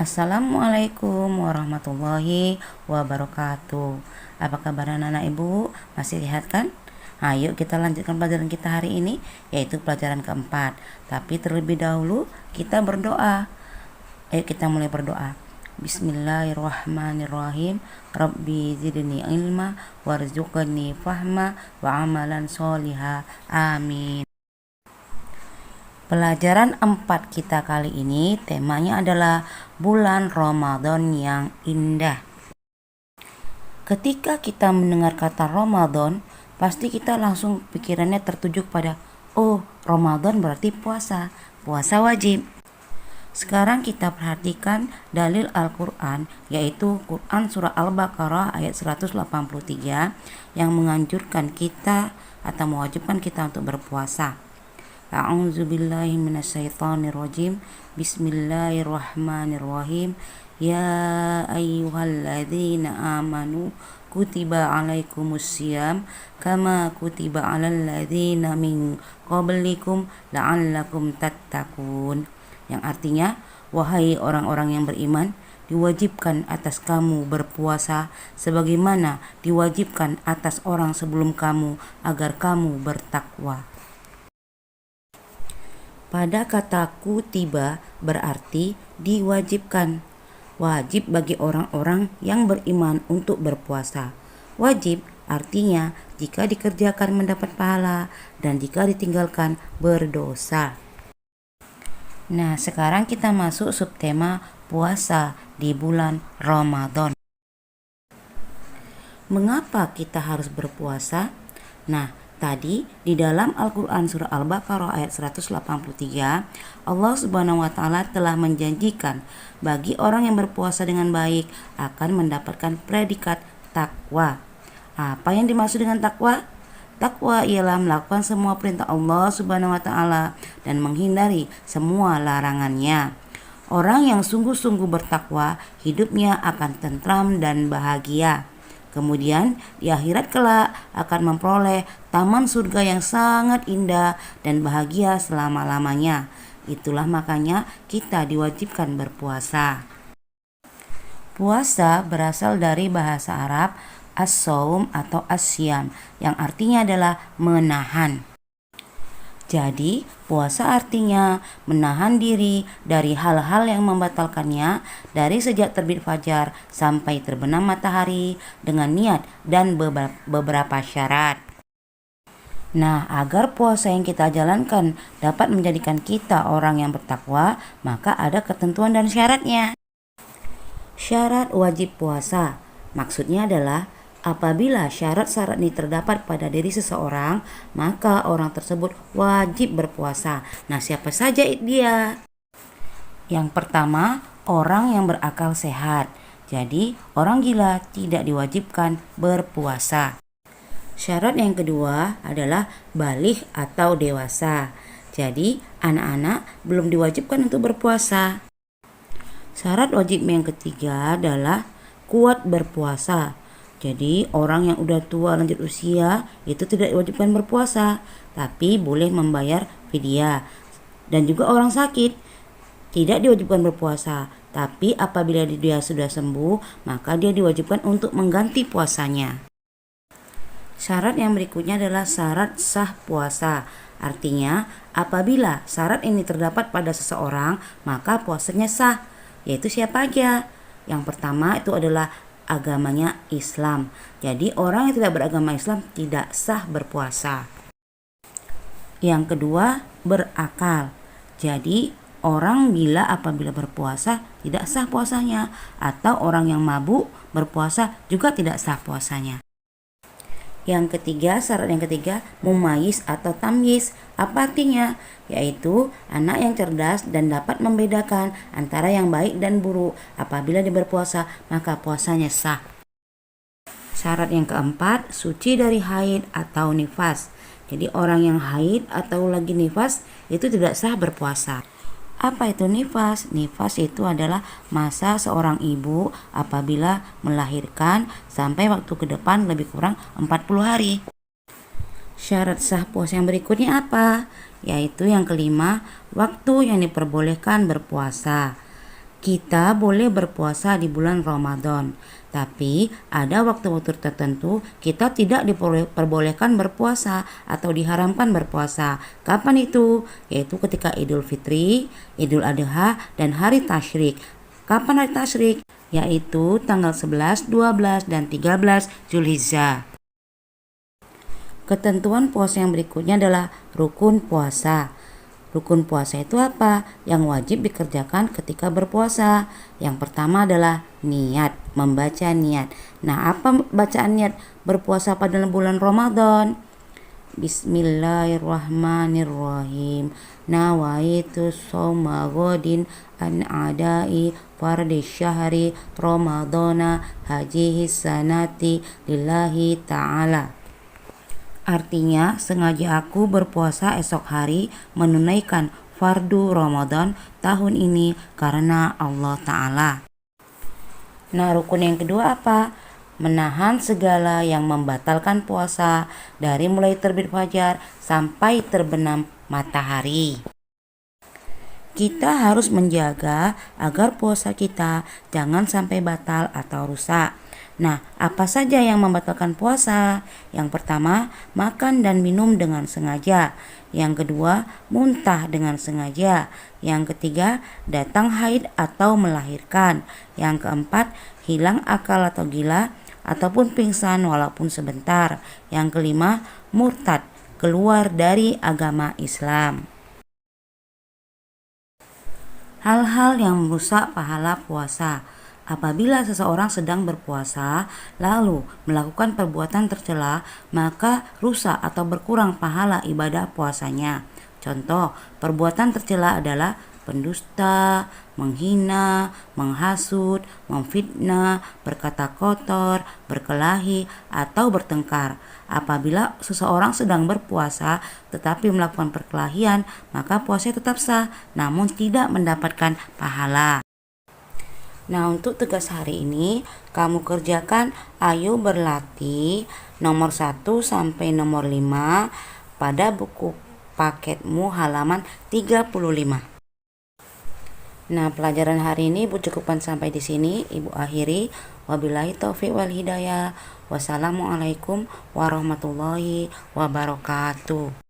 Assalamualaikum warahmatullahi wabarakatuh. Apa kabar anak-anak ibu? Masih sehat kan? Ayo kita lanjutkan pelajaran kita hari ini, yaitu pelajaran keempat. Tapi terlebih dahulu kita berdoa. Ayo kita mulai berdoa. Bismillahirrahmanirrahim. Rabbi zidni ilma warzuqni fahma wa amalan sholiha. Amin. Pelajaran 4 kita kali ini temanya adalah bulan Ramadan yang indah. Ketika kita mendengar kata Ramadan, pasti kita langsung pikirannya tertuju pada, oh, Ramadan berarti puasa wajib. Sekarang kita perhatikan dalil Al-Quran, yaitu Quran surah Al-Baqarah ayat 183 yang menganjurkan kita atau mewajibkan kita untuk berpuasa. A'udzubillahi minasyaitonirrajim. Bismillahirrahmanirrahim. Ya ayyuhalladzina amanu kutiba alaikumussyam kama kutiba alal ladzina min qablikum la'allakum tattaqun. Yang artinya, wahai orang-orang yang beriman, diwajibkan atas kamu berpuasa sebagaimana diwajibkan atas orang sebelum kamu agar kamu bertakwa. Pada kata kutiba berarti diwajibkan. Wajib bagi orang-orang yang beriman untuk berpuasa. Wajib artinya jika dikerjakan mendapat pahala dan jika ditinggalkan berdosa. Nah, sekarang kita masuk subtema puasa di bulan Ramadan. Mengapa kita harus berpuasa? Nah, tadi di dalam Al-Quran surah Al-Baqarah ayat 183, Allah Subhanahu wa Ta'ala telah menjanjikan bagi orang yang berpuasa dengan baik akan mendapatkan predikat takwa. Apa yang dimaksud dengan takwa? Takwa ialah melakukan semua perintah Allah Subhanahu wa Ta'ala dan menghindari semua larangannya. Orang yang sungguh-sungguh bertakwa, hidupnya akan tentram dan bahagia. Kemudian di akhirat kelak akan memperoleh taman surga yang sangat indah dan bahagia selama-lamanya. Itulah makanya kita diwajibkan berpuasa. Puasa berasal dari bahasa Arab as-saum atau as-syam yang artinya adalah menahan. Jadi, puasa artinya menahan diri dari hal-hal yang membatalkannya dari sejak terbit fajar sampai terbenam matahari dengan niat dan beberapa syarat. Nah, agar puasa yang kita jalankan dapat menjadikan kita orang yang bertakwa, maka ada ketentuan dan syaratnya. Syarat wajib puasa maksudnya adalah apabila syarat-syarat ini terdapat pada diri seseorang, maka orang tersebut wajib berpuasa. Nah, siapa saja dia? Yang pertama, orang yang berakal sehat. Jadi, orang gila tidak diwajibkan berpuasa. Syarat yang kedua adalah baligh atau dewasa. Jadi, anak-anak belum diwajibkan untuk berpuasa. Syarat wajib yang ketiga adalah kuat berpuasa. Jadi orang yang udah tua lanjut usia itu tidak diwajibkan berpuasa, tapi boleh membayar fidyah. Dan juga orang sakit tidak diwajibkan berpuasa, tapi apabila dia sudah sembuh, maka dia diwajibkan untuk mengganti puasanya. Syarat yang berikutnya adalah syarat sah puasa. Artinya, apabila syarat ini terdapat pada seseorang, maka puasanya sah. Yaitu siapa aja? Yang pertama itu adalah agamanya Islam. Jadi orang yang tidak beragama Islam tidak sah berpuasa. Yang kedua, berakal. Jadi orang gila apabila berpuasa tidak sah puasanya, atau orang yang mabuk berpuasa juga tidak sah puasanya. Yang ketiga, syarat yang ketiga, mumayyiz atau tamyiz. Apa artinya? Yaitu anak yang cerdas dan dapat membedakan antara yang baik dan buruk. Apabila dia berpuasa, maka puasanya sah. Syarat yang keempat, suci dari haid atau nifas. Jadi orang yang haid atau lagi nifas itu tidak sah berpuasa. Apa itu nifas? Nifas itu adalah masa seorang ibu apabila melahirkan sampai waktu ke depan lebih kurang 40 hari. Syarat sah puasa yang berikutnya apa? Yaitu yang kelima, waktu yang diperbolehkan berpuasa. Kita boleh berpuasa di bulan Ramadan, tapi ada waktu-waktu tertentu kita tidak diperbolehkan berpuasa atau diharamkan berpuasa. Kapan itu? Yaitu ketika Idul Fitri, Idul Adha, dan hari tasyrik. Kapan hari tasyrik? Yaitu tanggal 11, 12, dan 13 Zulhijjah. Ketentuan puasa yang berikutnya adalah rukun puasa. Rukun puasa itu apa? Yang wajib dikerjakan ketika berpuasa. Yang pertama adalah niat, membaca niat. Nah, apa bacaan niat berpuasa pada bulan Ramadan? Bismillahirrahmanirrahim. Nawaitu shauma ghadin an adai fardhi syahri Ramadana hajihi sanati lillahi ta'ala. Artinya, sengaja aku berpuasa esok hari menunaikan fardu Ramadan tahun ini karena Allah Ta'ala. Nah, rukun yang kedua apa? Menahan segala yang membatalkan puasa dari mulai terbit fajar sampai terbenam matahari. Kita harus menjaga agar puasa kita jangan sampai batal atau rusak. Nah, apa saja yang membatalkan puasa? Yang pertama, makan dan minum dengan sengaja. Yang kedua, muntah dengan sengaja. Yang ketiga, datang haid atau melahirkan. Yang keempat, hilang akal atau gila ataupun pingsan walaupun sebentar. Yang kelima, murtad, keluar dari agama Islam. Hal-hal yang merusak pahala puasa. Apabila seseorang sedang berpuasa lalu melakukan perbuatan tercela, maka rusak atau berkurang pahala ibadah puasanya. Contoh, perbuatan tercela adalah pendusta, menghina, menghasut, memfitnah, berkata kotor, berkelahi, atau bertengkar. Apabila seseorang sedang berpuasa tetapi melakukan perkelahian, maka puasanya tetap sah, namun tidak mendapatkan pahala. Nah, untuk tugas hari ini kamu kerjakan ayo berlatih nomor 1 sampai nomor 5 pada buku paketmu halaman 35. Nah, pelajaran hari ini Ibu cukupkan sampai di sini. Ibu akhiri. Wabillahi taufiq wal hidayah. Wassalamualaikum warahmatullahi wabarakatuh.